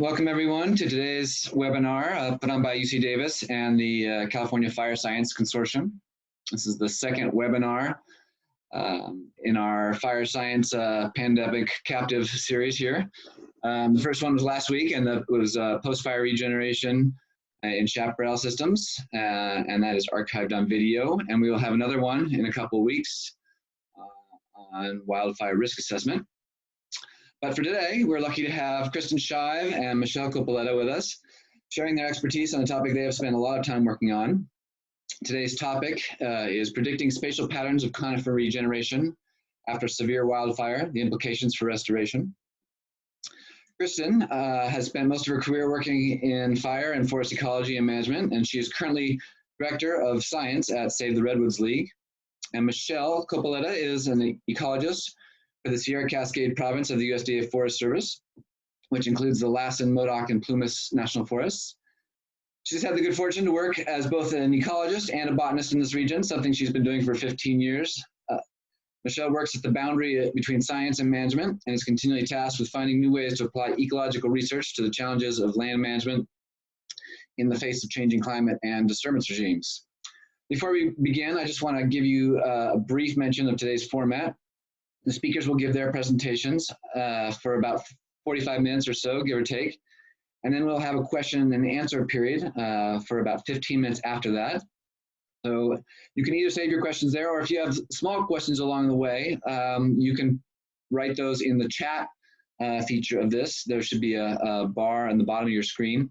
Welcome everyone to today's webinar put on by UC Davis and the California Fire Science Consortium. This is the second webinar in our Fire Science Pandemic Captive series here. The first one was last week, and that was post-fire regeneration in chaparral systems, and that is archived on video. And we will have another one in a couple of weeks on wildfire risk assessment. But for today, we're lucky to have Kristen Shive and Michelle Coppoletta with us, sharing their expertise on a topic they have spent a lot of time working on. Today's topic is predicting spatial patterns of conifer regeneration after severe wildfire, the implications for restoration. Kristen has spent most of her career working in fire and forest ecology and management, and she is currently Director of Science at Save the Redwoods League. And Michelle Coppoletta is an ecologist for the Sierra Cascade province of the USDA Forest Service, which includes the Lassen, Modoc, and Plumas National Forests. She's had the good fortune to work as both an ecologist and a botanist in this region, something she's been doing for 15 years. Michelle works at the boundary between science and management and is continually tasked with finding new ways to apply ecological research to the challenges of land management in the face of changing climate and disturbance regimes. Before we begin, I just want to give you a brief mention of today's format. The speakers will give their presentations for about 45 minutes or so, give or take. And then we'll have a question and answer period for about 15 minutes after that. So you can either save your questions there, or if you have small questions along the way, you can write those in the chat feature of this. There should be a bar on the bottom of your screen.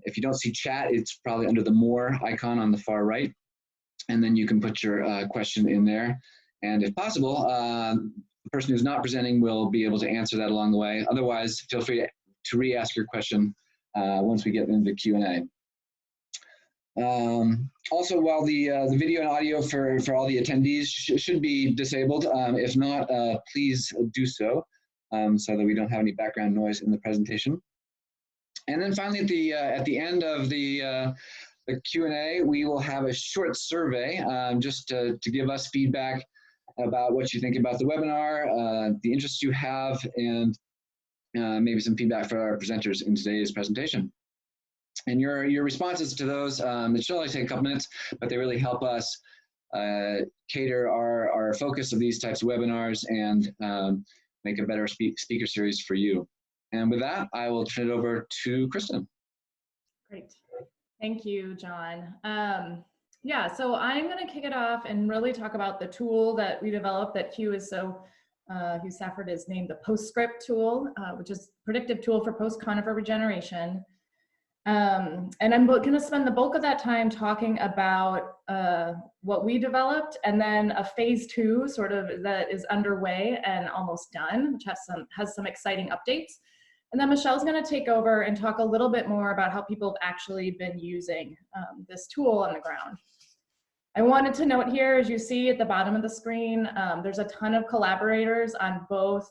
If you don't see chat, it's probably under the more icon on the far right. And then you can put your question in there. And if possible, the person who's not presenting will be able to answer that along the way. Otherwise, feel free to re-ask your question once we get into the Q&A. Also, while the video and audio for all the attendees should be disabled, if not, please do so, so that we don't have any background noise in the presentation. And then finally, at the end of the Q&A, we will have a short survey just to give us feedback about what you think about the webinar, the interest you have, and maybe some feedback for our presenters in today's presentation. And your responses to those, it should only take a couple minutes, but they really help us cater our focus of these types of webinars and make a better speaker series for you. And with that, I will turn it over to Kristen. Great. Thank you, John. Yeah, so I'm going to kick it off and really talk about the tool that we developed that Hugh Safford is named the POSCRPT tool, which is a predictive tool for post-conifer regeneration. And I'm going to spend the bulk of that time talking about what we developed, and then a phase 2 sort of that is underway and almost done, which has some exciting updates. And then Michelle's going to take over and talk a little bit more about how people have actually been using this tool on the ground. I wanted to note here, as you see at the bottom of the screen, there's a ton of collaborators on both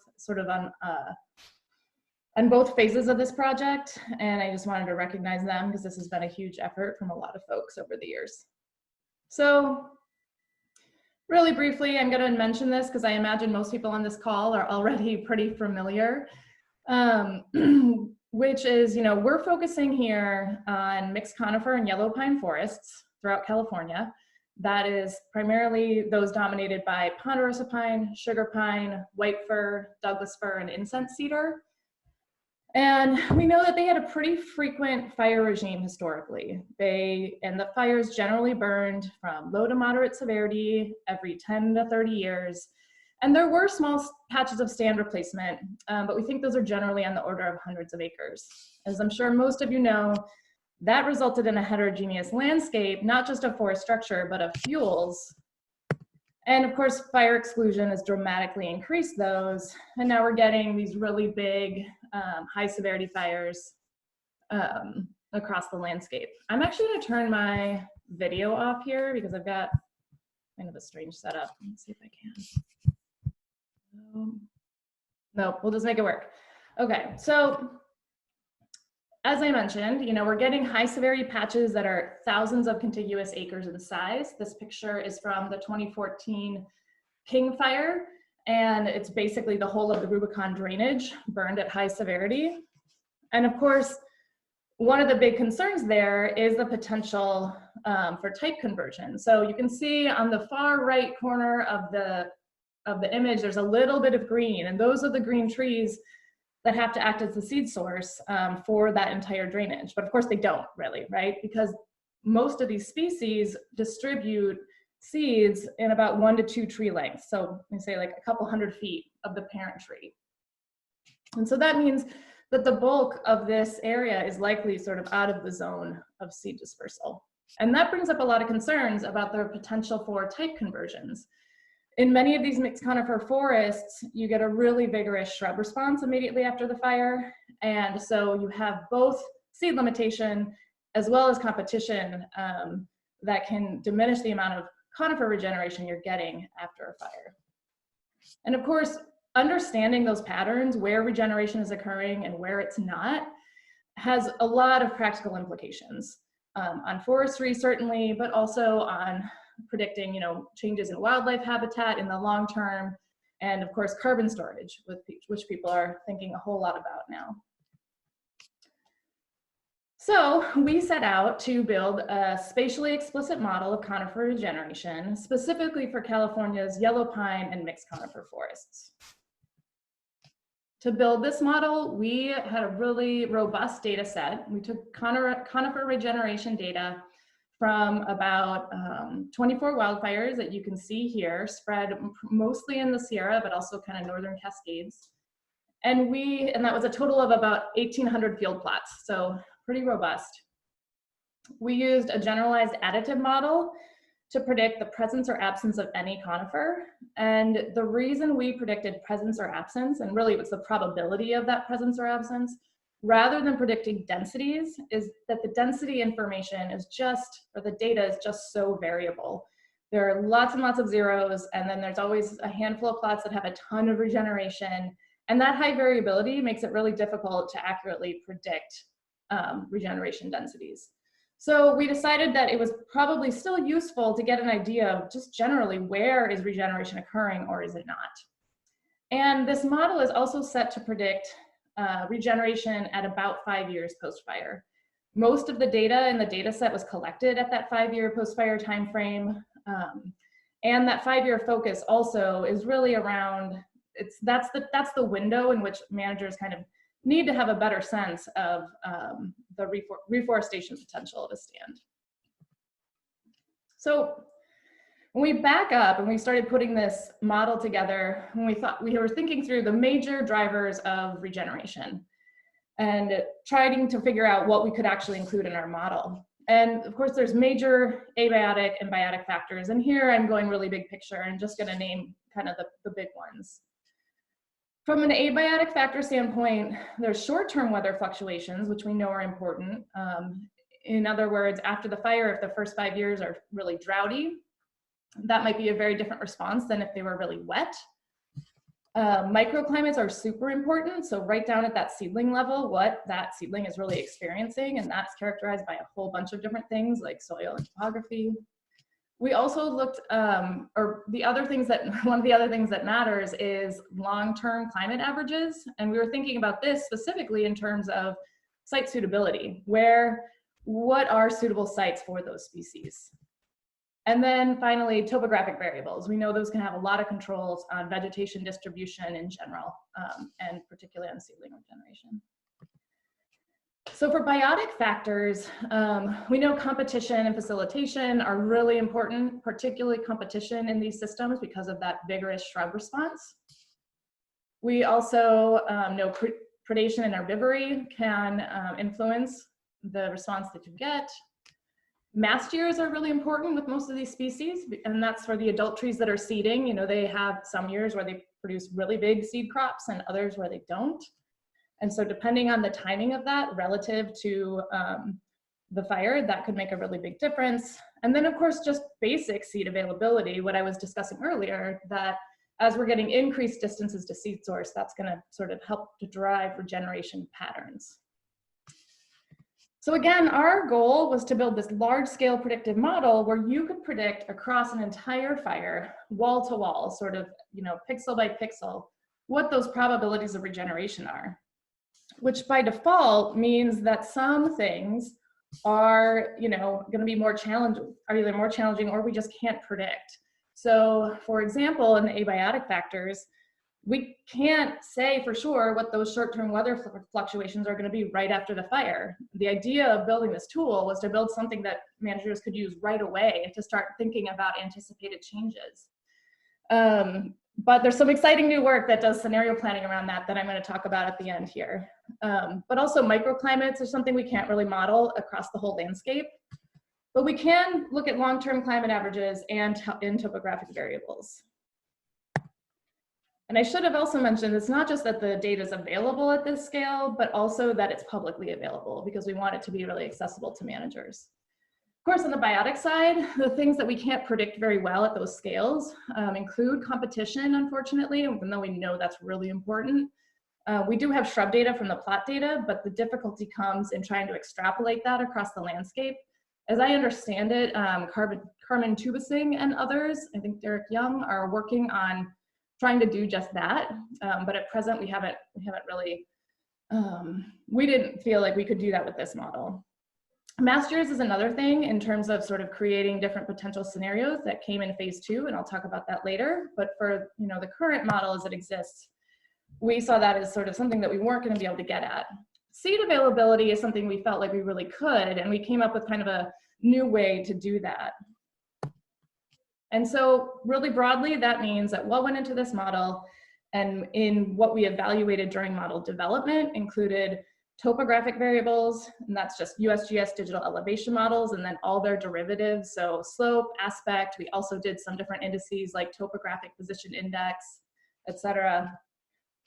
on both phases of this project, and I just wanted to recognize them because this has been a huge effort from a lot of folks over the years. So really briefly, I'm going to mention this because I imagine most people on this call are already pretty familiar. Which is, we're focusing here on mixed conifer and yellow pine forests throughout California. That is primarily those dominated by ponderosa pine, sugar pine, white fir, Douglas fir, and incense cedar. And we know that they had a pretty frequent fire regime historically. And the fires generally burned from low to moderate severity every 10 to 30 years. And there were small patches of stand replacement, but we think those are generally on the order of hundreds of acres. As I'm sure most of you know, that resulted in a heterogeneous landscape, not just of forest structure, but of fuels. And of course, fire exclusion has dramatically increased those. And now we're getting these really big, high severity fires across the landscape. I'm actually gonna turn my video off here because I've got kind of a strange setup. Let's see if I can. No, we'll just make it work. Okay, so as I mentioned, we're getting high severity patches that are thousands of contiguous acres in size. This picture is from the 2014 King Fire, and it's basically the whole of the Rubicon drainage burned at high severity. And of course, one of the big concerns there is the potential for type conversion. So you can see on the far right corner of the image, there's a little bit of green, and those are the green trees that have to act as the seed source for that entire drainage. But of course they don't really, right? Because most of these species distribute seeds in about 1 to 2 tree lengths. So we say like a couple 100 feet of the parent tree. And so that means that the bulk of this area is likely sort of out of the zone of seed dispersal. And that brings up a lot of concerns about the potential for type conversions. In many of these mixed conifer forests, you get a really vigorous shrub response immediately after the fire. And so you have both seed limitation as well as competition that can diminish the amount of conifer regeneration you're getting after a fire. And of course, understanding those patterns, where regeneration is occurring and where it's not, has a lot of practical implications on forestry certainly, but also on predicting, changes in wildlife habitat in the long term, and of course carbon storage, which people are thinking a whole lot about now. So we set out to build a spatially explicit model of conifer regeneration, specifically for California's yellow pine and mixed conifer forests. To build this model, we had a really robust data set. We took conifer regeneration data from about 24 wildfires that you can see here, spread mostly in the Sierra, but also kind of northern Cascades. And that was a total of about 1,800 field plots, so pretty robust. We used a generalized additive model to predict the presence or absence of any conifer. And the reason we predicted presence or absence, and really it was the probability of that presence or absence, rather than predicting densities, is that the density information is or the data is just so variable. There are lots and lots of zeros, and then there's always a handful of plots that have a ton of regeneration. And that high variability makes it really difficult to accurately predict regeneration densities. So we decided that it was probably still useful to get an idea of just generally where is regeneration occurring or is it not. And this model is also set to predict regeneration at about 5 years post-fire. Most of the data in the data set was collected at that 5-year post-fire timeframe. And that 5-year focus also is really around, that's the window in which managers kind of need to have a better sense of the reforestation potential of a stand. So when we back up and we started putting this model together, when we were thinking through the major drivers of regeneration and trying to figure out what we could actually include in our model. And of course, there's major abiotic and biotic factors. And here I'm going really big picture and just gonna name kind of the big ones. From an abiotic factor standpoint, there's short-term weather fluctuations, which we know are important. In other words, after the fire, if the first 5 years are really droughty, that might be a very different response than if they were really wet. Microclimates are super important. So right down at that seedling level, what that seedling is really experiencing, and that's characterized by a whole bunch of different things like soil and topography. We also looked, one of the other things that matters is long-term climate averages. And we were thinking about this specifically in terms of site suitability, what are suitable sites for those species? And then finally, topographic variables. We know those can have a lot of controls on vegetation distribution in general, and particularly on seedling regeneration. So for biotic factors, we know competition and facilitation are really important, particularly competition in these systems because of that vigorous shrub response. We also know predation and herbivory can influence the response that you get. Mast years are really important with most of these species, and that's for the adult trees that are seeding. They have some years where they produce really big seed crops and others where they don't. And so depending on the timing of that relative to the fire, that could make a really big difference. And then of course, just basic seed availability, what I was discussing earlier, that as we're getting increased distances to seed source, that's gonna sort of help to drive regeneration patterns. So again, our goal was to build this large-scale predictive model where you could predict across an entire fire, wall to wall, sort of, pixel by pixel, what those probabilities of regeneration are. which by default means that some things are, going to be more challenging, are either more challenging or we just can't predict. So for example, in the abiotic factors, we can't say for sure what those short-term weather fluctuations are going to be right after the fire. The idea of building this tool was to build something that managers could use right away to start thinking about anticipated changes. But there's some exciting new work that does scenario planning around that I'm going to talk about at the end here. But also microclimates are something we can't really model across the whole landscape. But we can look at long-term climate averages and in topographic variables. And I should have also mentioned, it's not just that the data is available at this scale, but also that it's publicly available because we want it to be really accessible to managers. Of course, on the biotic side, the things that we can't predict very well at those scales include competition, unfortunately, even though we know that's really important. We do have shrub data from the plot data, but the difficulty comes in trying to extrapolate that across the landscape. As I understand it, Carmen Tubasing and others, I think Derek Young, are working on trying to do just that, but at present we haven't really, we didn't feel like we could do that with this model. Masters is another thing in terms of sort of creating different potential scenarios that came in phase 2, and I'll talk about that later. But for the current model as it exists, we saw that as sort of something that we weren't going to be able to get at. Seed availability is something we felt like we really could, and we came up with kind of a new way to do that. And so really broadly, that means that what went into this model and in what we evaluated during model development included topographic variables, and that's just USGS digital elevation models, and then all their derivatives, so slope, aspect. We also did some different indices like topographic position index, etc.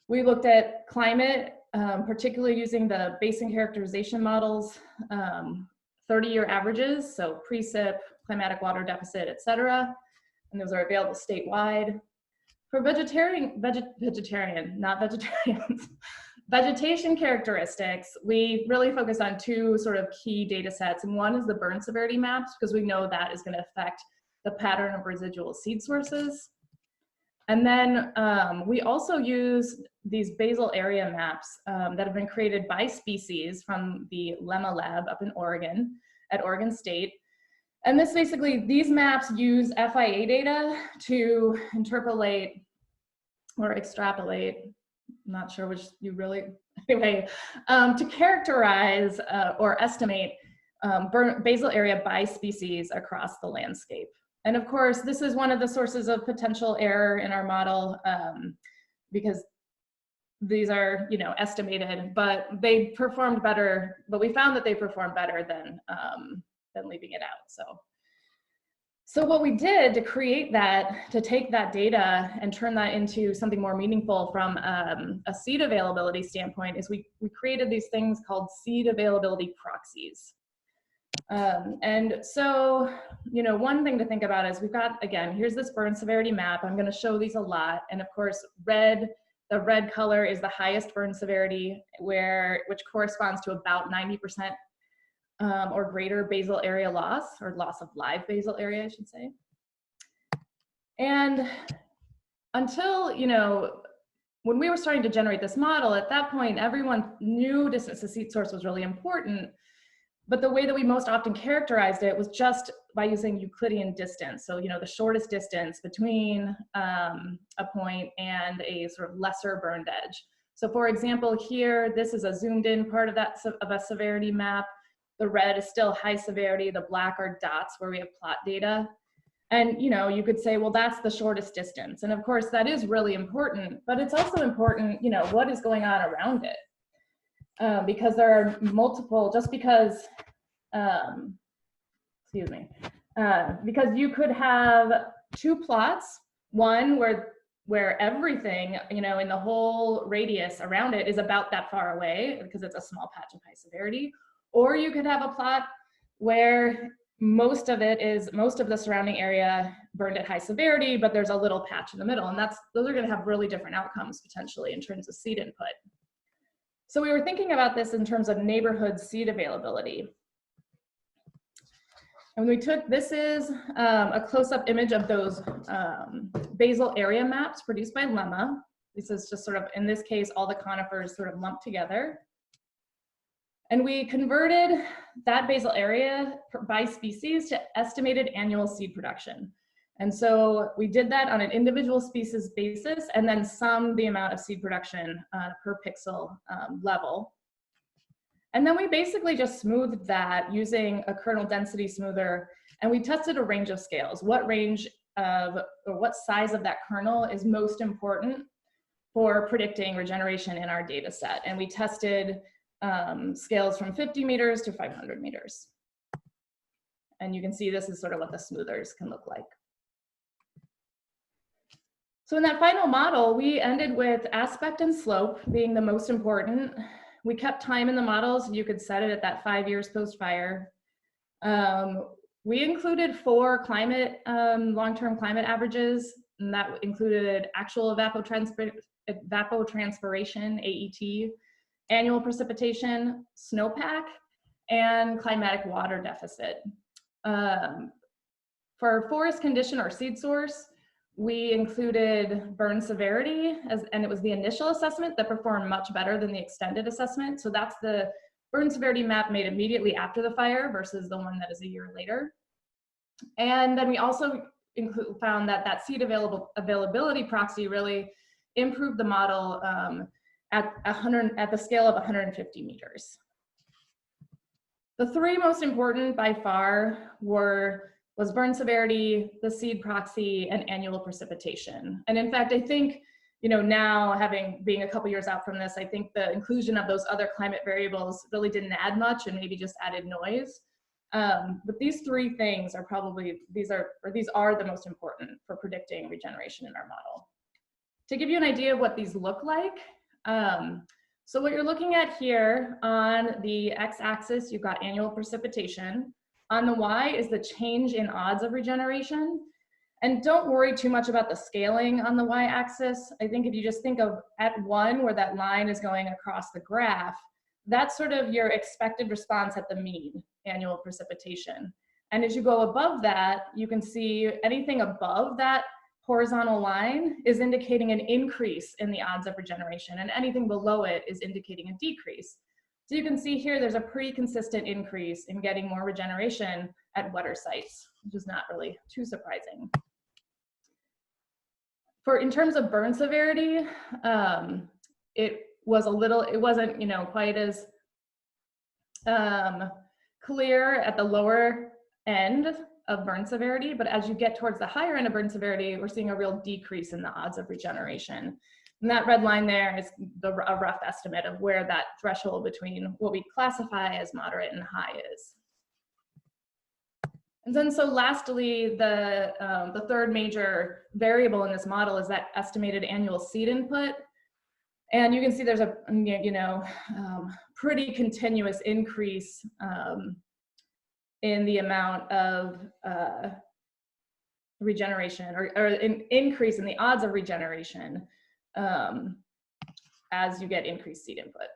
We looked at climate, particularly using the basin characterization models, 30-year averages, so precip, climatic water deficit, etc. And those are available statewide. For vegetation characteristics, we really focus on two sort of key data sets. And one is the burn severity maps, because we know that is going to affect the pattern of residual seed sources. And then we also use these basal area maps that have been created by species from the Lemma lab up in Oregon, at Oregon State. And this basically, these maps use FIA data to interpolate or extrapolate, I'm not sure which you really, anyway, to characterize or estimate basal area by species across the landscape. And of course, this is one of the sources of potential error in our model because these are, estimated, but they performed better, but we found that they performed better than leaving it out. So what we did to create that, to take that data and turn that into something more meaningful from a seed availability standpoint, is we created these things called seed availability proxies. And so, one thing to think about is we've got, again, here's this burn severity map. I'm going to show these a lot. And of course, the red color is the highest burn severity, which corresponds to about 90% or greater basal area loss, or loss of live basal area, I should say. And until, when we were starting to generate this model, at that point, everyone knew distance to seed source was really important. But the way that we most often characterized it was just by using Euclidean distance. So, the shortest distance between a point and a sort of lesser burned edge. So for example, here, this is a zoomed in part of a severity map. The red is still high severity. The black are dots where we have plot data. And, you could say, well, that's the shortest distance. And of course, that is really important, but it's also important, what is going on around it. Because there are multiple, just because, because you could have two plots, one where everything, in the whole radius around it is about that far away because it's a small patch of high severity, or you could have a plot where most of the surrounding area burned at high severity, but there's a little patch in the middle, and those are going to have really different outcomes potentially in terms of seed input. So we were thinking about this in terms of neighborhood seed availability. And we took, this is a close-up image of those basal area maps produced by Lemma. This is just sort of, in this case, all the conifers sort of lumped together. And we converted that basal area by species to estimated annual seed production. And so we did that on an individual species basis and then summed the amount of seed production per pixel level. And then we basically just smoothed that using a kernel density smoother, and we tested a range of scales. What range of, or what size of that kernel is most important for predicting regeneration in our data set. And we tested scales from 50 meters to 500 meters. And you can see this is sort of what the smoothers can look like. So in that final model, we ended with aspect and slope being the most important. We kept time in the model so you could set it at that 5 years post-fire. We included 4 climate, long-term climate averages, and that included actual evapotranspiration, AET, annual precipitation, snowpack, and climatic water deficit. For forest condition or seed source, we included burn severity, and it was the initial assessment that performed much better than the extended assessment. So that's the burn severity map made immediately after the fire versus the one that is a year later. And then we also found that that seed availability proxy really improved the model at the scale of 150 meters. The 3 most important by far was burn severity, the seed proxy, and annual precipitation. And in fact, I think, now being a couple years out from this, I think the inclusion of those other climate variables really didn't add much and maybe just added noise. But these 3 things are probably, these are the most important for predicting regeneration in our model. To give you an idea of what these look like, so what you're looking at here on the x-axis, you've got annual precipitation. On the y is the change in odds of regeneration. And don't worry too much about the scaling on the y-axis. I think if you just think of at 1, where that line is going across the graph, that's sort of your expected response at the mean annual precipitation. And as you go above that, you can see anything above that horizontal line is indicating an increase in the odds of regeneration, and anything below it is indicating a decrease. So you can see here there's a pretty consistent increase in getting more regeneration at wetter sites, which is not really too surprising. In terms of burn severity, it wasn't quite as clear at the lower end of burn severity, but as you get towards the higher end of burn severity, we're seeing a real decrease in the odds of regeneration. And that red line there is a rough estimate of where that threshold between what we classify as moderate and high is. And then so lastly, the 3rd major variable in this model is that estimated annual seed input. And you can see there's a pretty continuous increase in the amount of regeneration, or an increase in the odds of regeneration as you get increased seed input.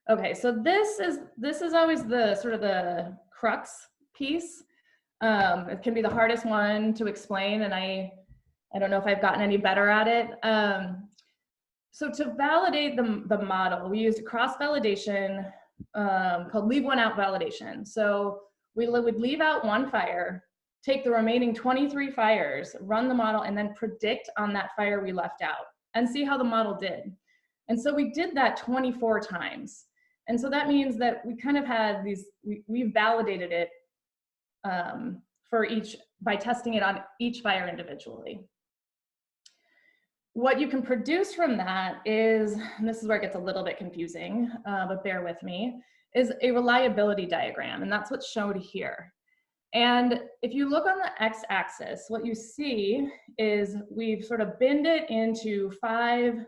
Okay, so this is always the sort of the crux piece. It can be the hardest one to explain, and I don't know if I've gotten any better at it. So to validate the model, we used a cross-validation called leave one out validation. So we would leave out 1 fire, take the remaining 23 fires, run the model, and then predict on that fire we left out and see how the model did. And so we did that 24 times. And so that means that we kind of had we validated it by testing it on each fire individually. What you can produce from that is, and this is where it gets a little bit confusing, but bear with me, is a reliability diagram, and that's what's shown here. And if you look on the x-axis, what you see is we've sort of binned it into 5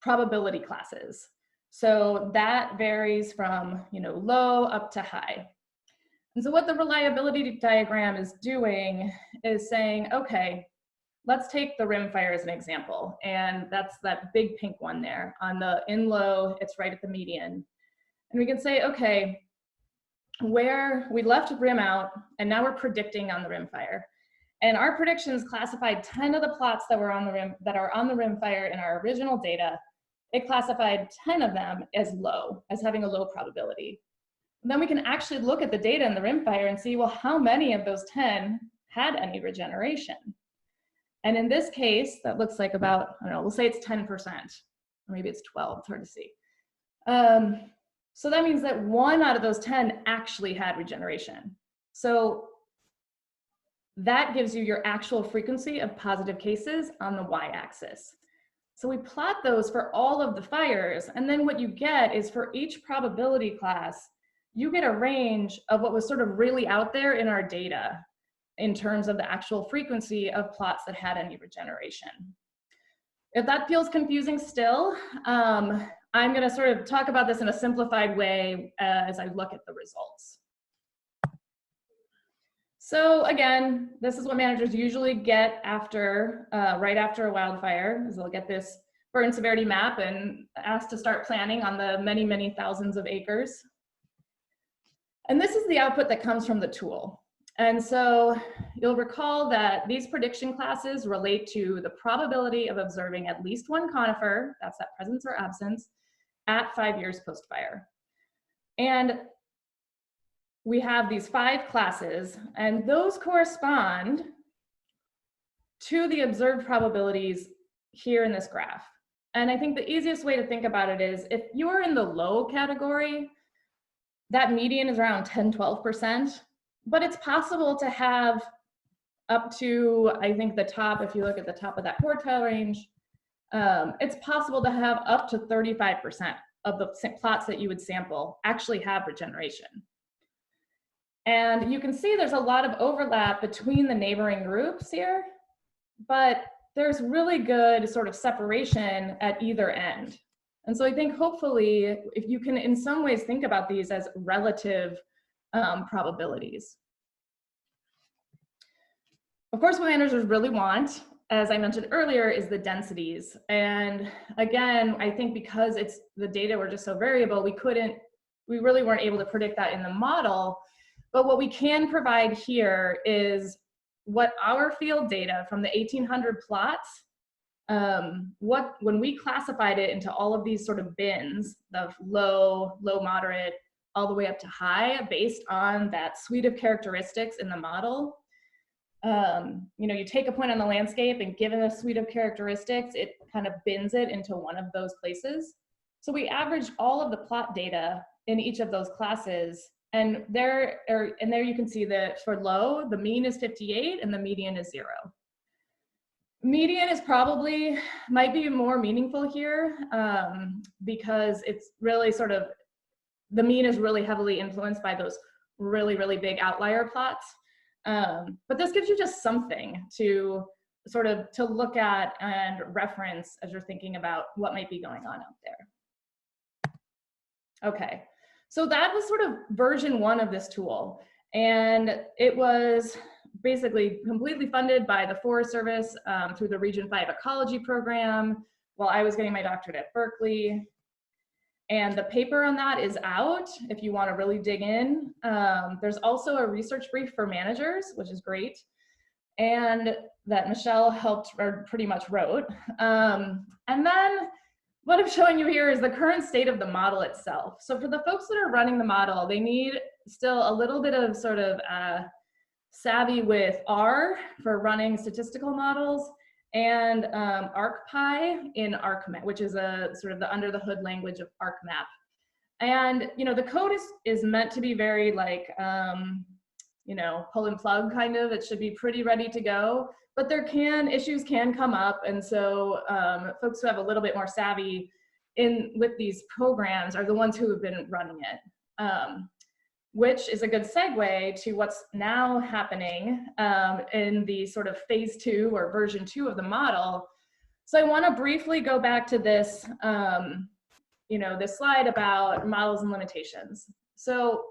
probability classes. So that varies from low up to high. And so what the reliability diagram is doing is saying, okay, let's take the rim fire as an example. And that's that big pink one there. In low, it's right at the median. And we can say, okay, where we left rim out, and now we're predicting on the rim fire. And our predictions classified 10 of the plots that are on the rim fire in our original data it classified 10 of them as low, as having a low probability. And then we can actually look at the data in the rimfire and see, well, how many of those 10 had any regeneration? And in this case, that looks like about, I don't know, we'll say it's 10%, or maybe it's 12, it's hard to see. So that means that 1 out of those 10 actually had regeneration. So that gives you your actual frequency of positive cases on the y-axis. So we plot those for all of the fires, and then what you get is for each probability class, you get a range of what was sort of really out there in our data in terms of the actual frequency of plots that had any regeneration. If that feels confusing still, I'm going to sort of talk about this in a simplified way as I look at the results. So again, this is what managers usually get after, right after a wildfire, is they'll get this burn severity map and asked to start planning on the many, many thousands of acres. And this is the output that comes from the tool. And so you'll recall that these prediction classes relate to the probability of observing at least one conifer, that's that presence or absence, at 5 years post-fire. And we have these 5 classes, and those correspond to the observed probabilities here in this graph. And I think the easiest way to think about it is if you're in the low category, that median is around 10–12%, but it's possible to have up to, I think the top, if you look at the top of that quartile range, it's possible to have up to 35% of the plots that you would sample actually have regeneration. And you can see there's a lot of overlap between the neighboring groups here, but there's really good sort of separation at either end. And so I think hopefully if you can in some ways think about these as relative probabilities. Of course, what managers really want, as I mentioned earlier, is the densities. And again, I think because it's the data were just so variable, we really weren't able to predict that in the model. But what we can provide here is what our field data from the 1,800 plots, when we classified it into all of these sort of bins of low, moderate, all the way up to high, based on that suite of characteristics in the model. You take a point on the landscape, and given a suite of characteristics, it kind of bins it into one of those places. So we averaged all of the plot data in each of those classes, and there you can see that for low, the mean is 58 and the median is 0. Median is might be more meaningful here because it's really sort of, the mean is really heavily influenced by those really, really big outlier plots. But this gives you just something to sort of to look at and reference as you're thinking about what might be going on out there. Okay, so that was sort of version 1 of this tool. And it was basically completely funded by the Forest Service through the Region 5 Ecology program while I was getting my doctorate at Berkeley. And the paper on that is out if you want to really dig in. There's also a research brief for managers, which is great, and that Michelle helped or pretty much wrote. And then what I'm showing you here is the current state of the model itself. So for the folks that are running the model, they need still a little bit of sort of savvy with R for running statistical models, and ArcPy in ArcMap, which is a sort of the under the hood language of ArcMap. And the code is meant to be very like pull and plug kind of. It should be pretty ready to go, but issues can come up, and so folks who have a little bit more savvy with these programs are the ones who have been running it. Which is a good segue to what's now happening in the sort of phase 2 or version 2 of the model. So I want to briefly go back to this, this slide about models and limitations. So,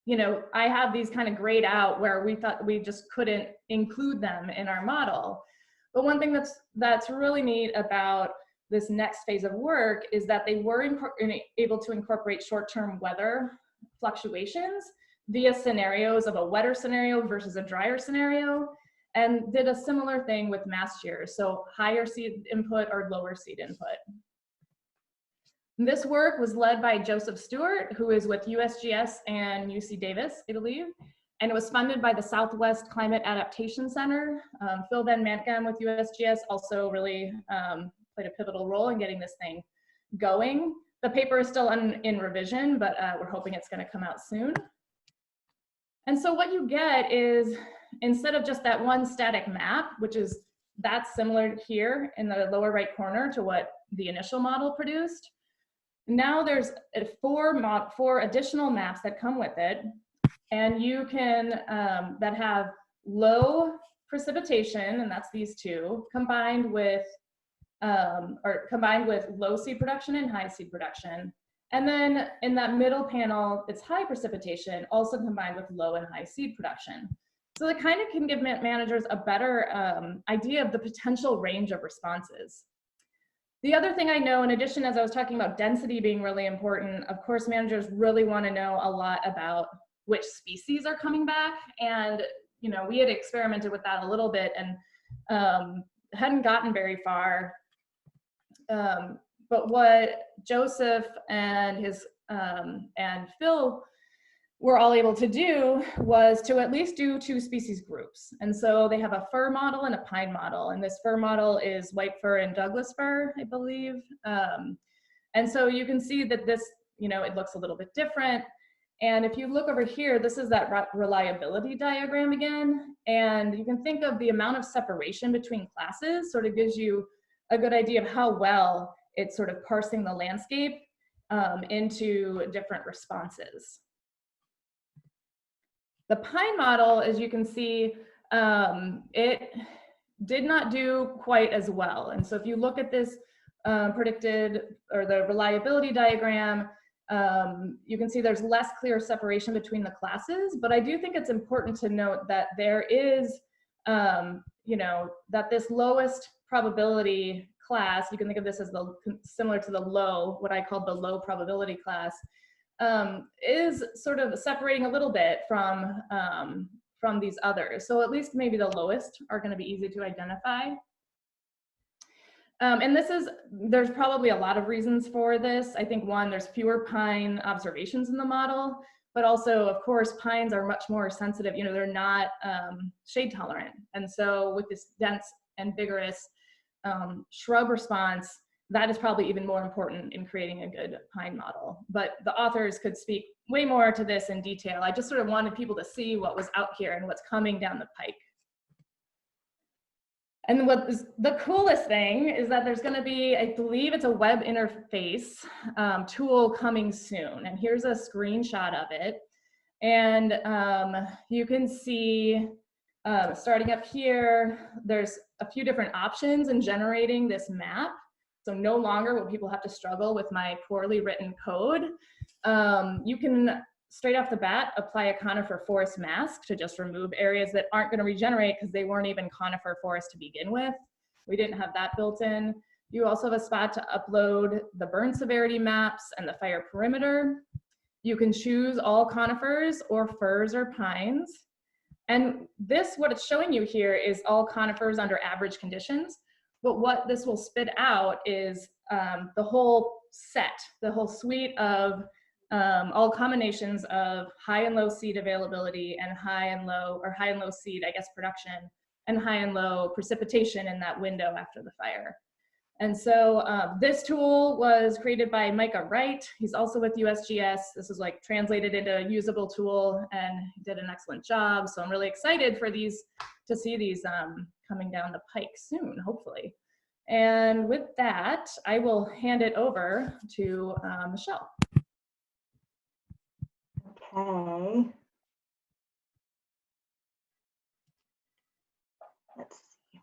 I have these kind of grayed out where we thought we just couldn't include them in our model. But one thing that's really neat about this next phase of work is that they were able to incorporate short-term weather fluctuations via scenarios of a wetter scenario versus a drier scenario, and did a similar thing with mass shear, so higher seed input or lower seed input. This work was led by Joseph Stewart, who is with USGS and UC Davis, I believe, and it was funded by the Southwest Climate Adaptation Center. Phil Van Mantgam with USGS also really played a pivotal role in getting this thing going. The paper is still in revision, but we're hoping it's going to come out soon. And so what you get is, instead of just that one static map, which is that's similar here in the lower right corner to what the initial model produced, now there's four additional maps that come with it, and you can that have low precipitation, and that's these two, combined with low seed production and high seed production. And then in that middle panel, it's high precipitation, also combined with low and high seed production. So it kind of can give managers a better idea of the potential range of responses. The other thing I know, in addition, as I was talking about density being really important, of course, managers really want to know a lot about which species are coming back. And, you know, we had experimented with that a little bit and hadn't gotten very far. But what Joseph and his and Phil were all able to do was to at least do 2 species groups. And so they have a fir model and a pine model. And this fir model is white fir and Douglas fir, I believe. And so you can see that this, you know, it looks a little bit different. And if you look over here, this is that reliability diagram again. And you can think of the amount of separation between classes sort of gives you a good idea of how well it's sort of parsing the landscape into different responses. The pine model, as you can see, it did not do quite as well. And so if you look at this predicted, or the reliability diagram, you can see there's less clear separation between the classes, but I do think it's important to note that there is, you know, that this lowest probability class, you can think of this as the similar to the low, what I call the low probability class, is sort of separating a little bit from these others. So at least maybe the lowest are going to be easy to identify. And there's probably a lot of reasons for this. I think one, there's fewer pine observations in the model, but also, of course, pines are much more sensitive. You know, they're not shade tolerant. And so with this dense and vigorous shrub response, that is probably even more important in creating a good pine model. But the authors could speak way more to this in detail. I just sort of wanted people to see what was out here and what's coming down the pike. And what is the coolest thing is that there's going to be, I believe it's a web interface tool coming soon. And here's a screenshot of it. And you can see, starting up here, there's a few different options in generating this map. So no longer will people have to struggle with my poorly written code. You can, straight off the bat, apply a conifer forest mask to just remove areas that aren't going to regenerate because they weren't even conifer forest to begin with. We didn't have that built in. You also have a spot to upload the burn severity maps and the fire perimeter. You can choose all conifers or firs or pines. And this, what it's showing you here, is all conifers under average conditions. But what this will spit out is the whole set, the whole suite of all combinations of high and low seed availability and high and low seed, I guess, production, and high and low precipitation in that window after the fire. And so this tool was created by Micah Wright. He's also with USGS. This is like translated into a usable tool, and he did an excellent job. So I'm really excited for these, to see these coming down the pike soon, hopefully. And with that, I will hand it over to Michelle. Okay. Let's see.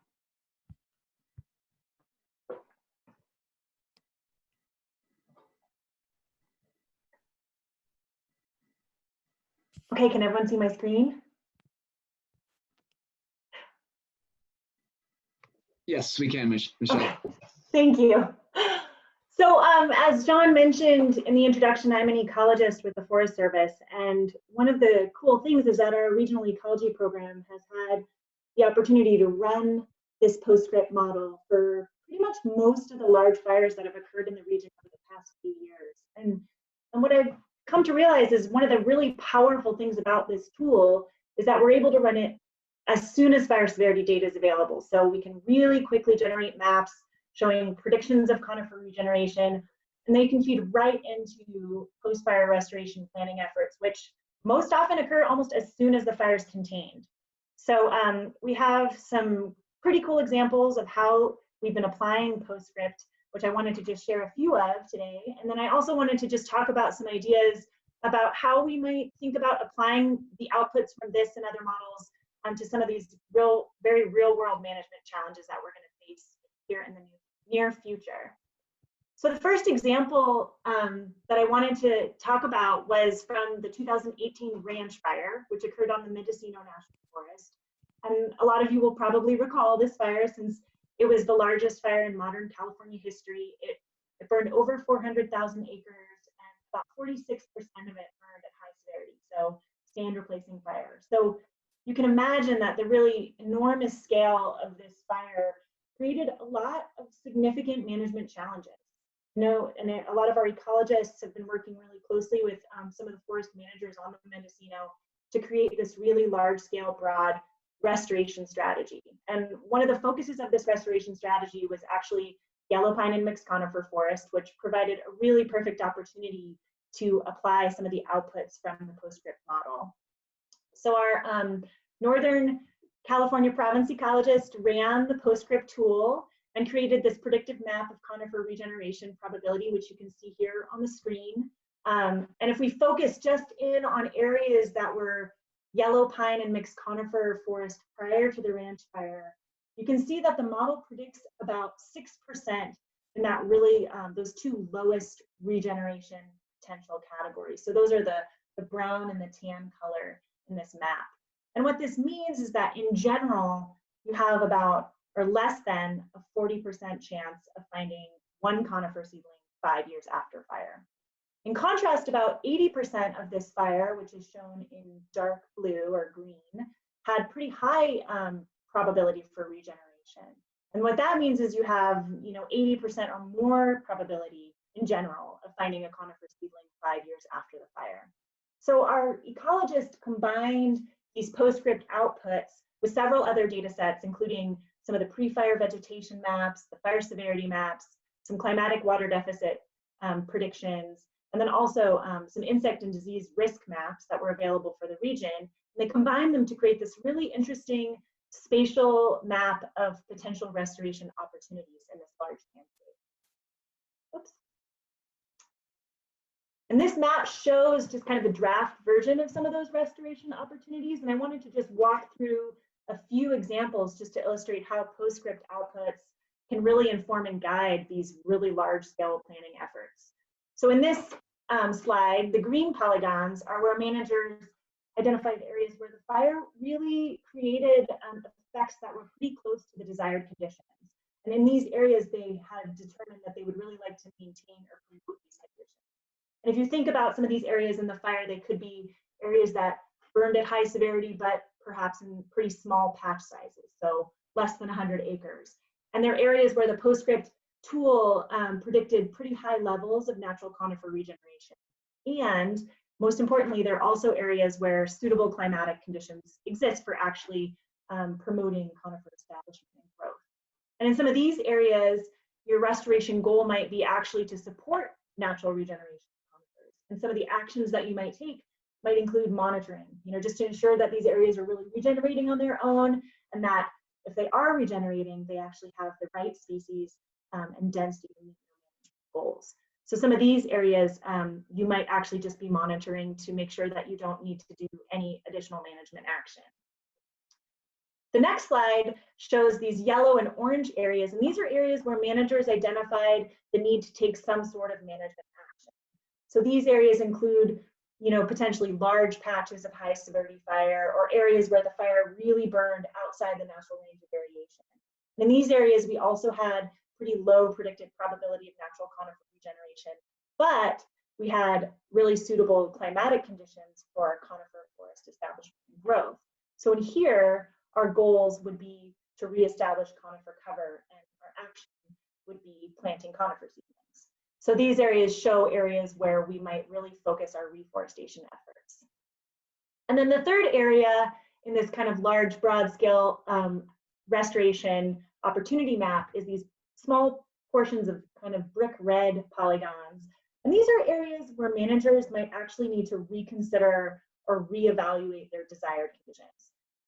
Okay, can everyone see my screen? Yes, we can, Michelle. Okay. Thank you. So as John mentioned in the introduction, I'm an ecologist with the Forest Service. And one of the cool things is that our regional ecology program has had the opportunity to run this POSCRPT model for pretty much most of the large fires that have occurred in the region over the past few years. And what I've come to realize is one of the really powerful things about this tool is that we're able to run it as soon as fire severity data is available. So we can really quickly generate maps showing predictions of conifer regeneration, and they can feed right into post-fire restoration planning efforts, which most often occur almost as soon as the fire is contained. So we have some pretty cool examples of how we've been applying POSCRPT, which I wanted to just share a few of today. And then I also wanted to just talk about some ideas about how we might think about applying the outputs from this and other models to some of these very real world management challenges that we're going to face here in the near future. So the first example that I wanted to talk about was from the 2018 ranch fire, which occurred on the Mendocino National Forest. And a lot of you will probably recall this fire since it was the largest fire in modern California history. It burned over 400,000 acres, and about 46% of it burned at high severity, so stand replacing fire. So you can imagine that the really enormous scale of this fire created a lot of significant management challenges. You know, and a lot of our ecologists have been working really closely with some of the forest managers on the Mendocino to create this really large-scale, broad restoration strategy. And one of the focuses of this restoration strategy was actually yellow pine and mixed conifer forest, which provided a really perfect opportunity to apply some of the outputs from the POSCRPT model. So our Northern California province ecologist ran the POSCRPT tool and created this predictive map of conifer regeneration probability, which you can see here on the screen. And if we focus just in on areas that were yellow pine and mixed conifer forest prior to the ranch fire, you can see that the model predicts about 6% in that really, those two lowest regeneration potential categories. So those are the brown and the tan color in this map. And what this means is that in general, you have about or less than a 40% chance of finding one conifer seedling 5 years after fire. In contrast, about 80% of this fire, which is shown in dark blue or green, had pretty high probability for regeneration. And what that means is you have, 80% or more probability in general of finding a conifer seedling 5 years after the fire. So our ecologist combined these POSCRPT outputs with several other data sets, including some of the pre-fire vegetation maps, the fire severity maps, some climatic water deficit predictions, and then also some insect and disease risk maps that were available for the region. And they combined them to create this really interesting spatial map of potential restoration opportunities in this large landscape. Oops. And this map shows just kind of the draft version of some of those restoration opportunities. And I wanted to just walk through a few examples just to illustrate how POSCRPT outputs can really inform and guide these really large scale planning efforts. So in this slide, the green polygons are where managers identified areas where the fire really created effects that were pretty close to the desired conditions. And in these areas, they had determined that they would really like to maintain or promote these conditions. And if you think about some of these areas in the fire, they could be areas that burned at high severity, but perhaps in pretty small patch sizes, so less than 100 acres. And they're areas where the POSCRPT tool predicted pretty high levels of natural conifer regeneration. And most importantly, there are also areas where suitable climatic conditions exist for actually promoting conifer establishment and growth. And in some of these areas, your restoration goal might be actually to support natural regeneration of conifers. And some of the actions that you might take might include monitoring, just to ensure that these areas are really regenerating on their own, and that if they are regenerating, they actually have the right species and density to meet your goals. So some of these areas, you might actually just be monitoring to make sure that you don't need to do any additional management action. The next slide shows these yellow and orange areas, and these are areas where managers identified the need to take some sort of management action. So these areas include potentially large patches of high severity fire, or areas where the fire really burned outside the natural range of variation. And in these areas, we also had pretty low predicted probability of natural conifer regeneration, but we had really suitable climatic conditions for conifer forest establishment and growth. So in here, our goals would be to reestablish conifer cover, and our action would be planting conifer seedlings. So these areas show areas where we might really focus our reforestation efforts. And then the third area in this kind of large, broad scale restoration opportunity map is these small portions of kind of brick red polygons. And these are areas where managers might actually need to reconsider or reevaluate their desired conditions.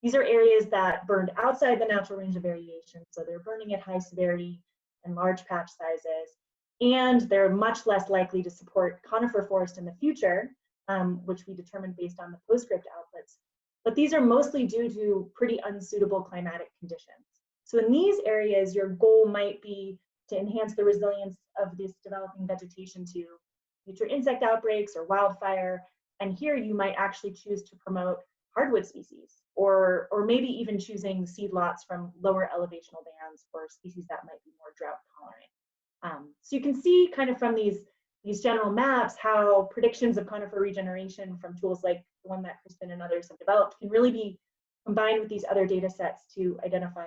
These are areas that burned outside the natural range of variation, so they're burning at high severity and large patch sizes, and they're much less likely to support conifer forest in the future, which we determined based on the POSCRPT outputs. But these are mostly due to pretty unsuitable climatic conditions. So in these areas, your goal might be to enhance the resilience of this developing vegetation to future insect outbreaks or wildfire. And here you might actually choose to promote hardwood species, or maybe even choosing seed lots from lower elevational bands for species that might be more drought tolerant. So you can see kind of from these general maps how predictions of conifer regeneration from tools like the one that Kristen and others have developed can really be combined with these other data sets to identify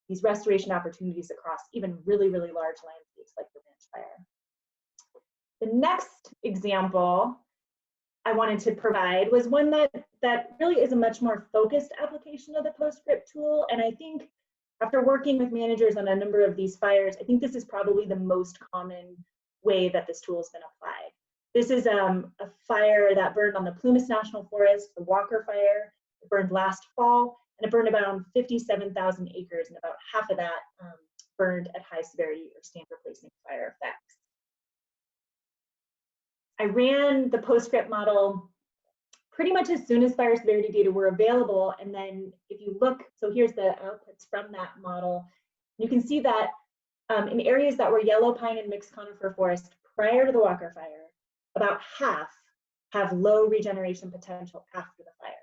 these restoration opportunities across even really, really large landscapes like the ranch fire. The next example I wanted to provide was one that really is a much more focused application of the POSCRPT tool. And I think after working with managers on a number of these fires, I think this is probably the most common way that this tool has been applied. This is a fire that burned on the Plumas National Forest, the Walker Fire. It burned last fall, and it burned about 57,000 acres, and about half of that burned at high severity or stand replacing fire effects. I ran the POSCRPT model pretty much as soon as fire severity data were available, and then if you look, so here's the outputs from that model. You can see that in areas that were yellow pine and mixed conifer forest prior to the Walker Fire, about half have low regeneration potential after the fire.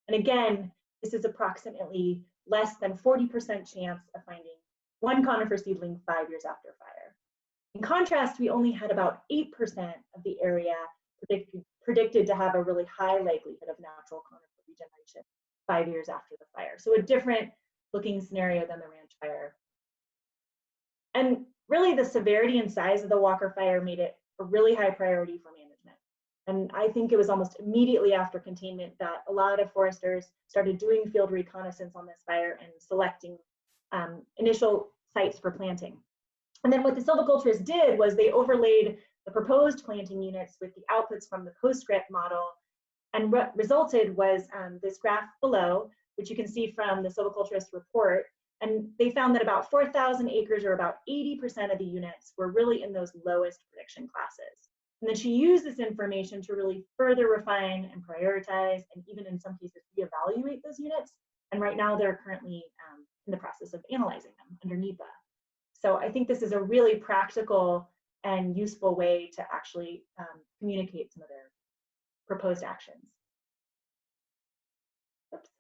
And again, this is approximately less than 40% chance of finding one conifer seedling 5 years after fire. In contrast, we only had about 8% of the area predicted to have a really high likelihood of natural conifer regeneration 5 years after the fire. So a different looking scenario than the ranch fire. And really the severity and size of the Walker Fire made it a really high priority for management. And I think it was almost immediately after containment that a lot of foresters started doing field reconnaissance on this fire and selecting initial sites for planting. And then what the silviculturists did was they overlaid the proposed planting units with the outputs from the POSCRPT model, and what resulted was this graph below, which you can see from the silviculturist report. And they found that about 4,000 acres, or about 80% of the units, were really in those lowest prediction classes. And then she used this information to really further refine and prioritize, and even in some cases reevaluate those units. And right now they're currently in the process of analyzing them under NEPA. So I think this is a really practical and useful way to actually communicate some of their proposed actions. Oops.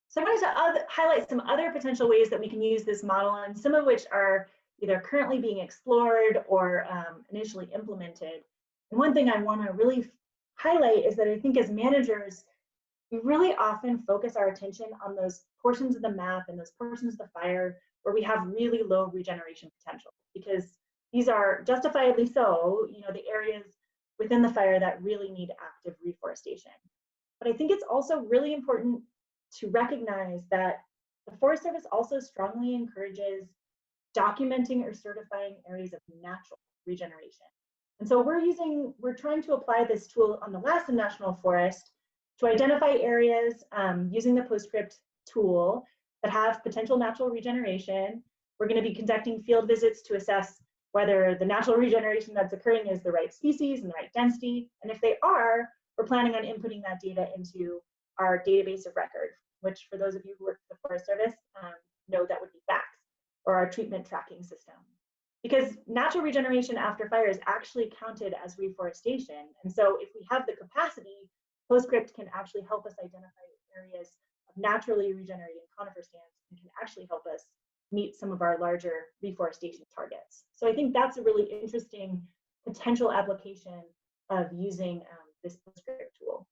So I wanted to highlight some other potential ways that we can use this model, and some of which are either currently being explored or initially implemented. And one thing I want to really highlight is that I think as managers, we really often focus our attention on those portions of the map and those portions of the fire where we have really low regeneration potential, because these are justifiably so, the areas within the fire that really need active reforestation. But I think it's also really important to recognize that the Forest Service also strongly encourages documenting or certifying areas of natural regeneration. And so we're trying to apply this tool on the Lassen National Forest to identify areas using the POSCRPT tool that have potential natural regeneration. We're going to be conducting field visits to assess whether the natural regeneration that's occurring is the right species and the right density. And if they are, we're planning on inputting that data into our database of record, which for those of you who work for the Forest Service know that would be FACTS, or our treatment tracking system. Because natural regeneration after fire is actually counted as reforestation. And so if we have the capacity, POSCRPT can actually help us identify areas of naturally regenerating conifer stands and can actually help us meet some of our larger reforestation targets. So I think that's a really interesting potential application of using this POSCRPT tool.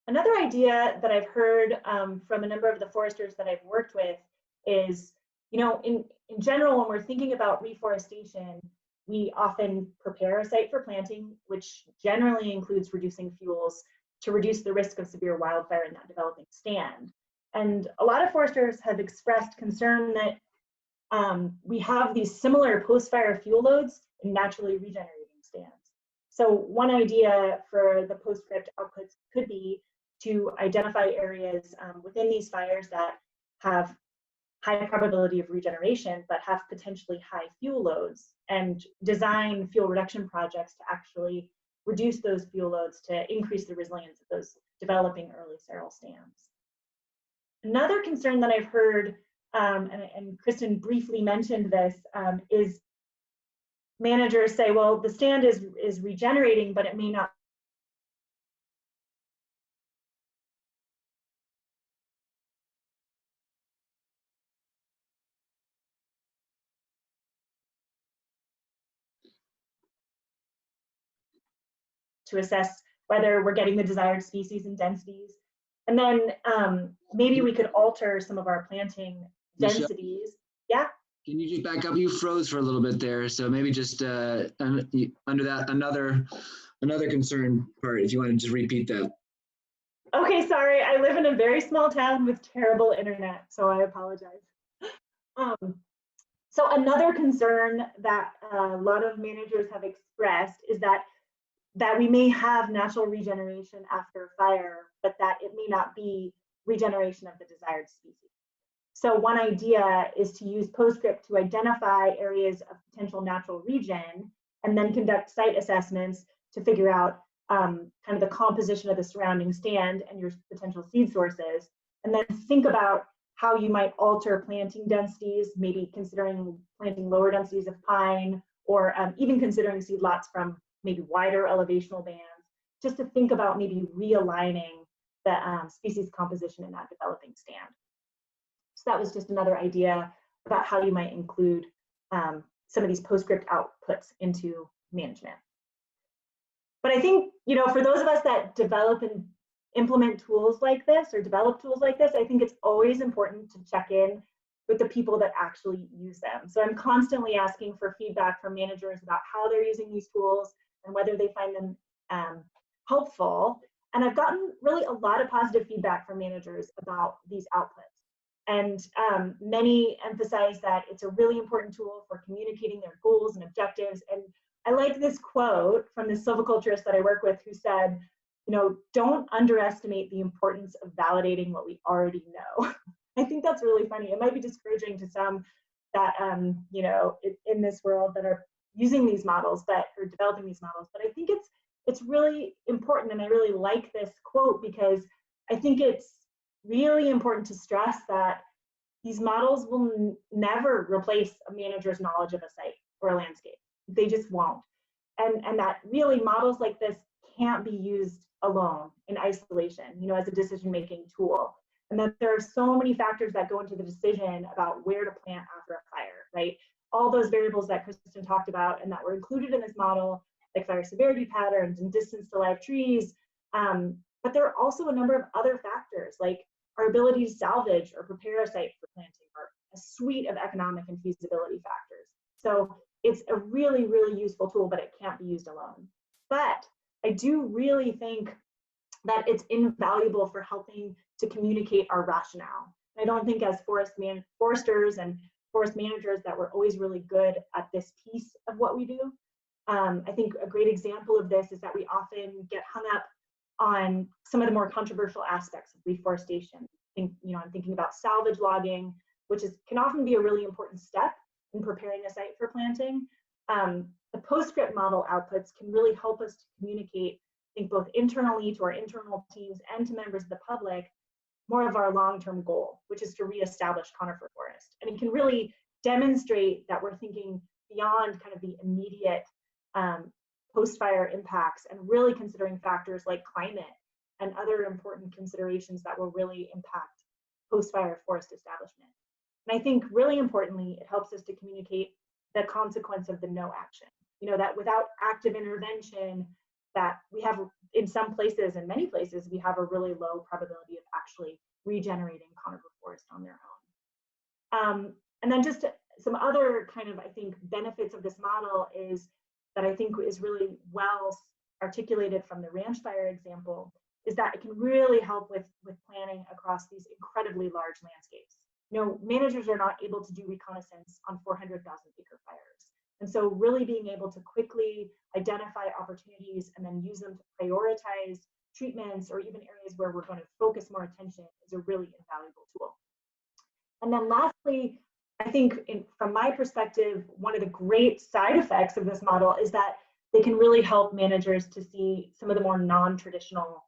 Another idea that I've heard from a number of the foresters that I've worked with is, in general, when we're thinking about reforestation, we often prepare a site for planting, which generally includes reducing fuels to reduce the risk of severe wildfire in that developing stand. And a lot of foresters have expressed concern that we have these similar post-fire fuel loads in naturally regenerating stands. So one idea for the POSCRPT outputs could be to identify areas within these fires that have high probability of regeneration, but have potentially high fuel loads, and design fuel reduction projects to actually reduce those fuel loads to increase the resilience of those developing early sterile stands. Another concern that I've heard, and Kristen briefly mentioned this, is managers say, well, the stand is regenerating, but it may not to assess whether we're getting the desired species and densities. And then maybe we could alter some of our planting densities. Yeah. Can you just back up? You froze for a little bit there. So maybe just under that, another concern part, if you want to just repeat that. Okay, sorry. I live in a very small town with terrible internet, so I apologize. So another concern that a lot of managers have expressed is that we may have natural regeneration after fire, but that it may not be regeneration of the desired species. So one idea is to use POSCRPT to identify areas of potential natural regen, and then conduct site assessments to figure out kind of the composition of the surrounding stand and your potential seed sources, and then think about how you might alter planting densities, maybe considering planting lower densities of pine, or even considering seed lots from maybe wider elevational bands, just to think about maybe realigning the species composition in that developing stand. So that was just another idea about how you might include some of these POSCRPT outputs into management. But I think, you know, for those of us that develop and implement tools like this, or develop tools like this, I think it's always important to check in with the people that actually use them. So I'm constantly asking for feedback from managers about how they're using these tools and whether they find them helpful. And I've gotten really a lot of positive feedback from managers about these outputs. And many emphasize that it's a really important tool for communicating their goals and objectives. And I like this quote from the silviculturist that I work with, who said, you know, don't underestimate the importance of validating what we already know. I think that's really funny. It might be discouraging to some that, you know, in this world that are using these models, or developing these models, but I think it's really important. And I really like this quote, because I think it's really important to stress that these models will never replace a manager's knowledge of a site or a landscape. They just won't. And that really models like this can't be used alone in isolation, you know, as a decision-making tool. And that there are so many factors that go into the decision about where to plant after a fire, right? All those variables that Kristen talked about and that were included in this model, like fire severity patterns and distance to live trees. But there are also a number of other factors, like our ability to salvage or prepare a site for planting, or a suite of economic and feasibility factors. So it's a really, really useful tool, but it can't be used alone. But I do really think that it's invaluable for helping to communicate our rationale. I don't think as foresters and forest managers that we're always really good at this piece of what we do. I think a great example of this is that we often get hung up on some of the more controversial aspects of reforestation. I'm thinking about salvage logging, which can often be a really important step in preparing a site for planting. The POSCRPT model outputs can really help us to communicate, I think, both internally to our internal teams and to members of the public, more of our long-term goal, which is to reestablish conifer forest. And it can really demonstrate that we're thinking beyond kind of the immediate post-fire impacts, and really considering factors like climate and other important considerations that will really impact post-fire forest establishment. And I think really importantly, it helps us to communicate the consequence of the no action. You know, that without active intervention, that we have in some places, in many places, we have a really low probability of actually regenerating conifer forest on their own. And then just some other kind of, I think, benefits of this model is that I think is really well articulated from the ranch fire example, is that it can really help with planning across these incredibly large landscapes. You know, managers are not able to do reconnaissance on 400,000 acre fires. And so really being able to quickly identify opportunities and then use them to prioritize treatments or even areas where we're going to focus more attention is a really invaluable tool. And then lastly, I think from my perspective, one of the great side effects of this model is that they can really help managers to see some of the more non-traditional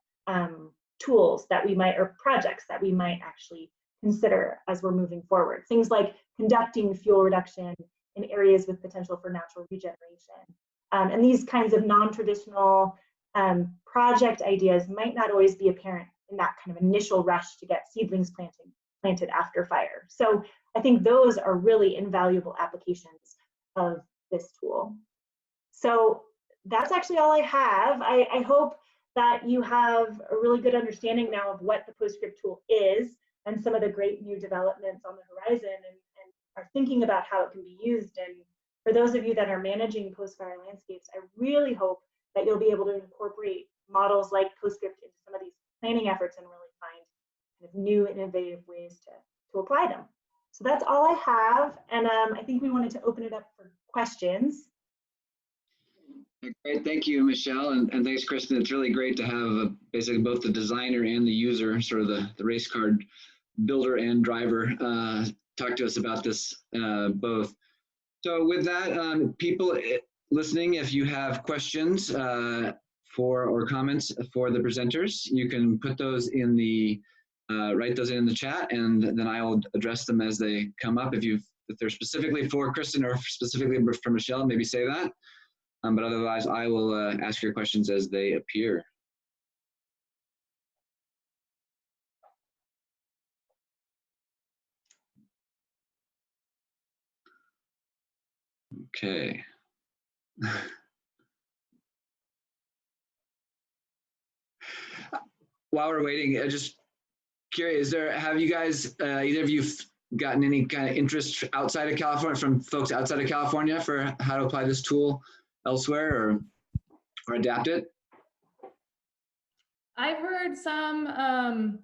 tools that we might, or projects that we might actually consider as we're moving forward. Things like conducting fuel reduction in areas with potential for natural regeneration. And these kinds of non-traditional project ideas might not always be apparent in that kind of initial rush to get seedlings planted after fire. So I think those are really invaluable applications of this tool. So that's actually all I have. I hope that you have a really good understanding now of what the PostScript tool is and some of the great new developments on the horizon, and are thinking about how it can be used. And for those of you that are managing post-fire landscapes, I really hope that you'll be able to incorporate models like PostScript into some of these planning efforts and really find kind of new innovative ways to apply them. So that's all I have, and I think we wanted to open it up for questions. Great, thank you, Michelle, and thanks, Kristen. It's really great to have basically both the designer and the user, sort of the race card builder and driver, talk to us about this both. So with that, people listening, if you have questions or comments for the presenters, you can put those in the write those in the chat, and then I will address them as they come up. If they're specifically for Kristen or specifically for Michelle, maybe say that. But otherwise, I will ask your questions as they appear. Okay. While we're waiting, just curious, have you guys, either of you gotten any kind of interest outside of California, from folks outside of California, for how to apply this tool elsewhere or adapt it? I've heard some,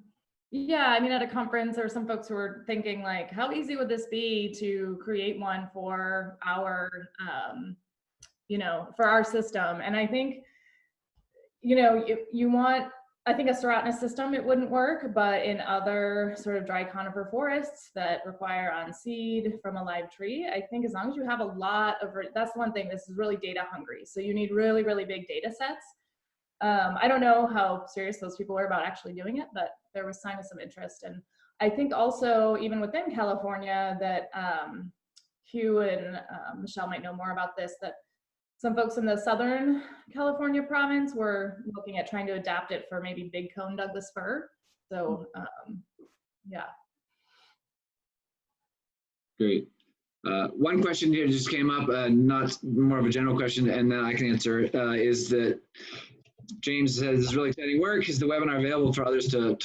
yeah, I mean, at a conference, there were some folks who were thinking like, how easy would this be to create one for our, you know, for our system? And I think, you know, you want, I think a serotinous system, it wouldn't work, but in other sort of dry conifer forests that require on seed from a live tree, I think as long as you have a lot of, that's one thing, this is really data hungry. So you need really, really big data sets. I don't know how serious those people are about actually doing it, but there was sign of some interest. And I think also even within California that Hugh and Michelle might know more about this, that some folks in the Southern California province were looking at trying to adapt it for maybe big cone Douglas fir. So yeah. Great. One question here just came up, not more of a general question, and then I can answer, is that James says this is really exciting work. Is the webinar available for others to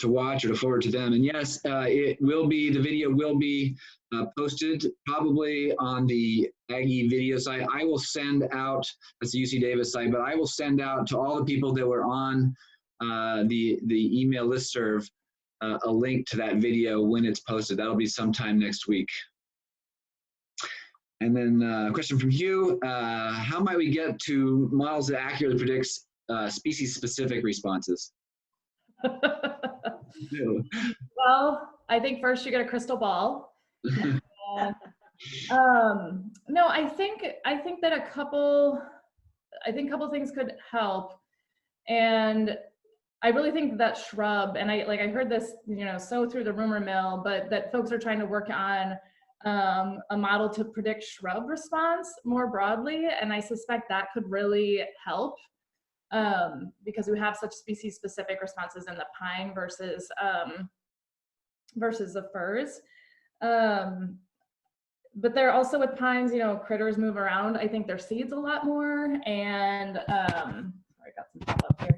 watch or to forward to them? And yes, it will be, the video will be posted probably on the Aggie video site. I will send out, that's the UC Davis site, but I will send out to all the people that were on the email listserv a link to that video when it's posted. That'll be sometime next week. And then a question from Hugh, how might we get to models that accurately predicts species-specific responses? Well, I think first you get a crystal ball. No, I think that a couple things could help, and I really think that shrub, and I heard this, you know, so through the rumor mill, but that folks are trying to work on a model to predict shrub response more broadly, and I suspect that could really help. Because we have such species-specific responses in the pine versus the firs. But they're also with pines, you know, critters move around. I think their seeds a lot more, and sorry, I got some pop up here.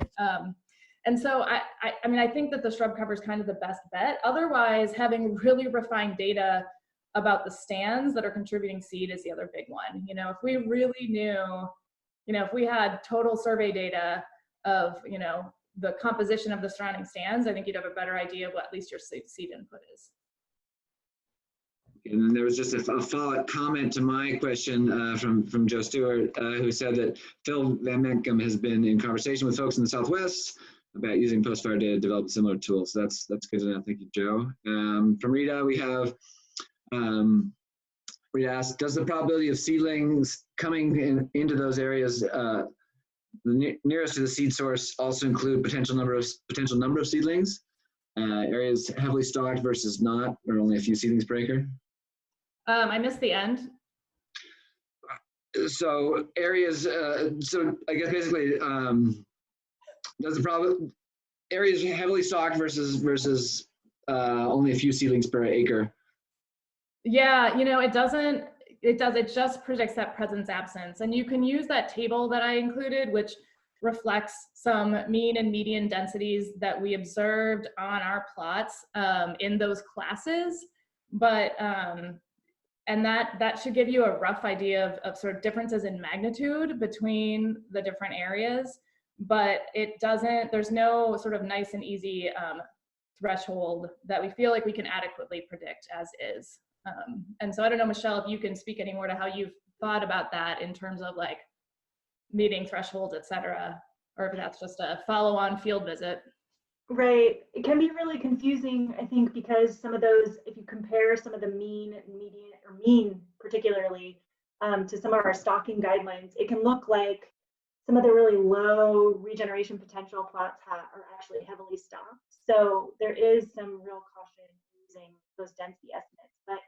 And so I mean, I think that the shrub cover is kind of the best bet. Otherwise, having really refined data about the stands that are contributing seed is the other big one. You know, if we really knew, you know, if we had total survey data of, you know, the composition of the surrounding stands, I think you'd have a better idea of what at least your seed input is. And then there was just a follow-up comment to my question from Joe Stewart, who said that Phil Van Menkum has been in conversation with folks in the Southwest about using post-fire data to develop similar tools. So that's good enough. Thank you, Joe. From Rita, we have Rita asked, does the probability of seedlings coming into those areas nearest to the seed source also include potential number of seedlings? Areas heavily stocked versus not, or only a few seedlings per acre? I missed the end. So areas, so I guess basically, does the problem areas heavily stocked versus only a few seedlings per acre? Yeah, you know, it just predicts that presence absence. And you can use that table that I included, which reflects some mean and median densities that we observed on our plots in those classes. But, and that should give you a rough idea of sort of differences in magnitude between the different areas, but it doesn't, there's no sort of nice and easy threshold that we feel like we can adequately predict as is. And so I don't know, Michelle, if you can speak any more to how you've thought about that in terms of like meeting thresholds, et cetera, or if that's just a follow-on field visit. Right. It can be really confusing, I think, because some of those, if you compare some of the mean and median, or mean particularly, to some of our stocking guidelines, it can look like some of the really low regeneration potential plots are actually heavily stocked. So there is some real caution using those density estimates. But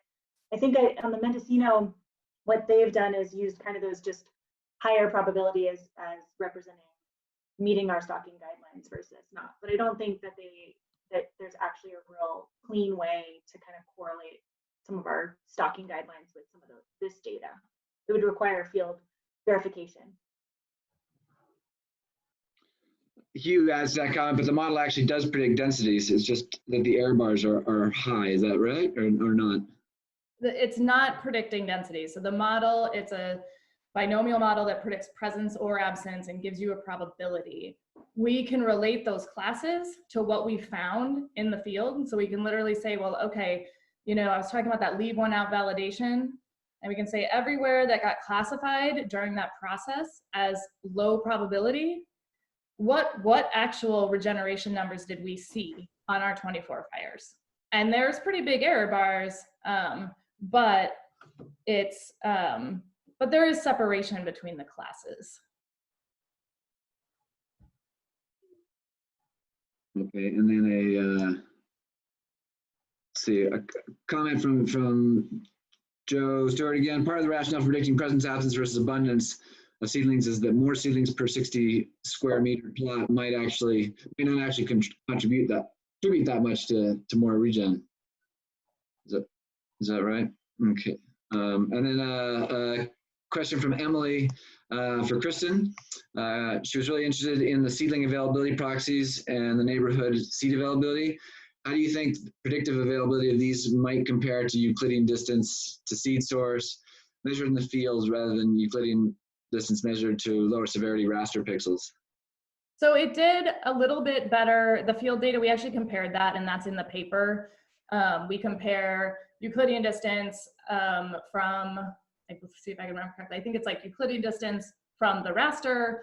I think on the Mendocino, what they've done is used kind of those just higher probability as representing meeting our stocking guidelines versus not. But I don't think that there's actually a real clean way to kind of correlate some of our stocking guidelines with some of this data. It would require field verification. Hugh adds that comment, but the model actually does predict densities. It's just that the error bars are high. Is that right, or not? It's not predicting density. So the model, it's a binomial model that predicts presence or absence and gives you a probability. We can relate those classes to what we found in the field. So we can literally say, well, okay, you know, I was talking about that leave one out validation, and we can say everywhere that got classified during that process as low probability, what actual regeneration numbers did we see on our 24 fires? And there's pretty big error bars, but it's, but there is separation between the classes. Okay, and then a comment from Joe Stewart again. Part of the rationale for predicting presence, absence versus abundance of seedlings is that more seedlings per 60 square meter plot may not actually contribute that much to more regen. Is that right? Okay. And then a question from Emily for Kristen. She was really interested in the seedling availability proxies and the neighborhood seed availability. How do you think predictive availability of these might compare to Euclidean distance to seed source measured in the fields rather than Euclidean distance measured to lower severity raster pixels? So it did a little bit better. The field data, we actually compared that, and that's in the paper. We compare Euclidean distance from, let's see if I can remember correctly, I think it's like Euclidean distance from the raster,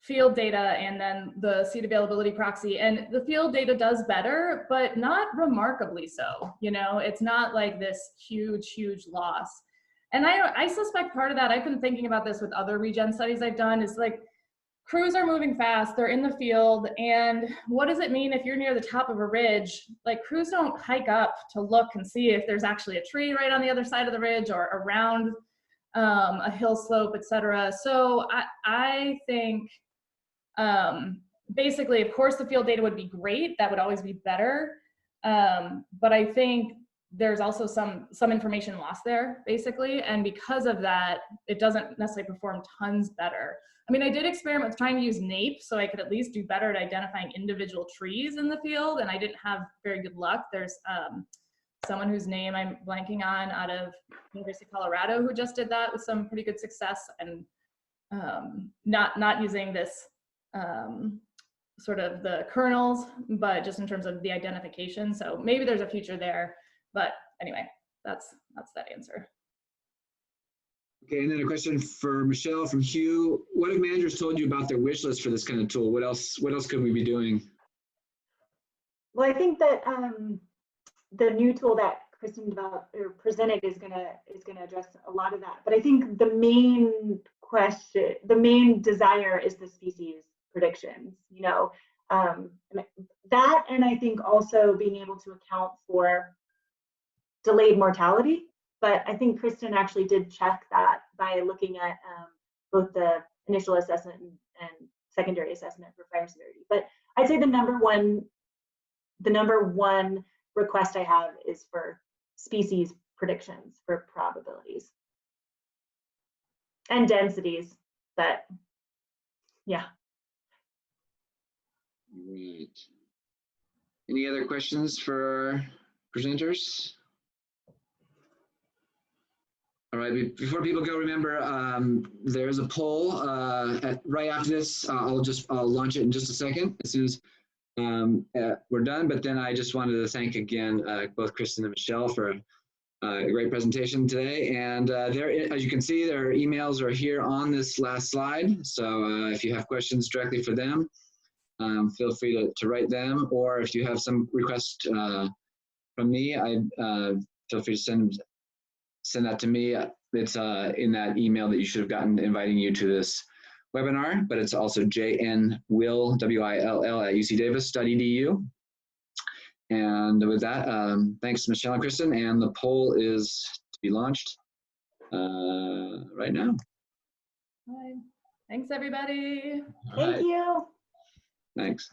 field data, and then the seed availability proxy. And the field data does better, but not remarkably so. You know, it's not like this huge loss. And I suspect part of that, I've been thinking about this with other regen studies I've done, is like crews are moving fast, they're in the field, and what does it mean if you're near the top of a ridge? Like crews don't hike up to look and see if there's actually a tree right on the other side of the ridge or around a hill slope, etc. So I think basically, of course, the field data would be great. That would always be better. But I think there's also some information lost there, basically. And because of that, it doesn't necessarily perform tons better. I mean, I did experiment with trying to use NAPE so I could at least do better at identifying individual trees in the field, and I didn't have very good luck. There's someone whose name I'm blanking on out of University of Colorado who just did that with some pretty good success, and not using this sort of the kernels, but just in terms of the identification. So maybe there's a future there, but anyway, that's that answer. Okay, and then a question for Michelle from Hugh. What have managers told you about their wish list for this kind of tool? What else could we be doing? Well, I think that the new tool that Kristen developed or presented is gonna address a lot of that. But I think the main question, the main desire is the species predictions. You know, that, and I think also being able to account for delayed mortality. But I think Kristen actually did check that by looking at both the initial assessment and secondary assessment for fire severity. But I'd say the number one request I have is for species predictions for probabilities and densities. But yeah. Right. Any other questions for presenters? All right, before people go, remember there's a poll right after this. I'll launch it in just a second as soon as we're done. But then I just wanted to thank again both Kristen and Michelle for a great presentation today. And there, as you can see, their emails are here on this last slide. So if you have questions directly for them, feel free to write them. Or if you have some request from me, feel free to send that to me. It's in that email that you should have gotten inviting you to this webinar, but it's also jnwill, W-I-L-L, at ucdavis.edu. And with that, thanks Michelle and Kristen, and the poll is to be launched right now. Bye. Thanks everybody. Thank you. Thanks.